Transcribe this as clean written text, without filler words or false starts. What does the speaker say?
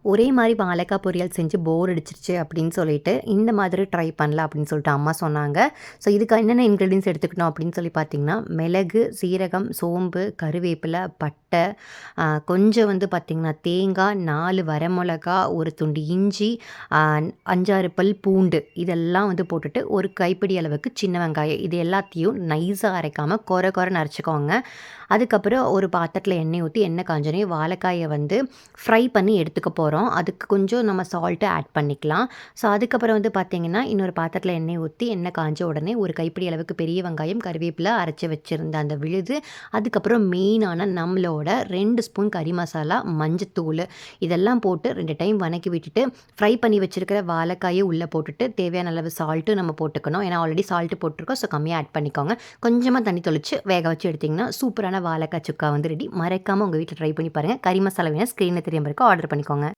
ஒரே மாரி வாழைக்காய் பொரியல் செஞ்சு போர் அடிச்சிருச்சு அப்படின்னு சொல்லிட்டு, இந்த மாதிரி ட்ரை பண்ணலாம் அப்படின்னு சொல்லிட்டு அம்மா சொன்னாங்க. ஸோ இதுக்கு என்னென்ன இன்கிரீடியன்ட்ஸ் எடுத்துக்கணும் அப்படின்னு சொல்லி பார்த்தீங்கன்னா, மிளகு, சீரகம், சோம்பு, கருவேப்பிலை, பட்டை, கொஞ்சம் வந்து பார்த்திங்கன்னா தேங்காய், 4 வரமிளகா, ஒரு துண்டு இஞ்சி, 5, 6 பல் பூண்டு இதெல்லாம் வந்து போட்டுட்டு, ஒரு கைப்பிடி அளவுக்கு சின்ன வெங்காயம் இது எல்லாத்தையும் நைஸா அரைக்காம கொரன்னு அரைச்சுக்கோங்க. அதுக்கப்புறம் ஒரு பாத்திரத்தில எண்ணெய் ஊத்தி, எண்ணெய் காஞ்சோனே வாழைக்காய வந்து ஃப்ரை பண்ணி எடுத்துக்க போறோம். அதுக்கு கொஞ்சம் நம்ம சால்ட்டு ஆட் பண்ணிக்கலாம். ஸோ அதுக்கப்புறம் வந்து பார்த்தீங்கன்னா, இன்னொரு பாத்திரத்தில எண்ணெய் ஊத்தி, எண்ணெய் காஞ்ச உடனே ஒரு கைப்பிடி அளவுக்கு பெரிய வெங்காயம், கருவேப்பிலை, அரைச்சு வச்சிருந்த அந்த விழுது, அதுக்கப்புறம் மெயினான நம்மளோட 2 ஸ்பூன் கறி மசாலா, மஞ்சத்தூளு இதெல்லாம் போட்டு 2 டைம் வணக்கி விட்டுட்டு, ஃப்ரை பண்ணி வச்சிருக்கிற வாழைக்காய உள்ள போட்டுட்டு, தேவையான அளவு சால்ட்டு நம்ம போட்டுக்கணும். ஏன்னா ஆல்ரெடி சால்ட்டு போட்டுருக்கோம். ஸோ கம்மியா ஆட் பண்ணிக்கோங்க. கொஞ்சமா தண்ணி தெளிச்சு வேக வச்சு எடுத்தீங்கன்னா, சூப்பரான வாழைக்காய் சுக்கா வந்து ரெடி. மறக்காம உங்க வீட்ல ட்ரை பண்ணி பாருங்க. கறி மசாலா வேணா ஸ்க்ரீன்ல தெரியிற மாரி ஆர்டர் பண்ணிக்கோங்க.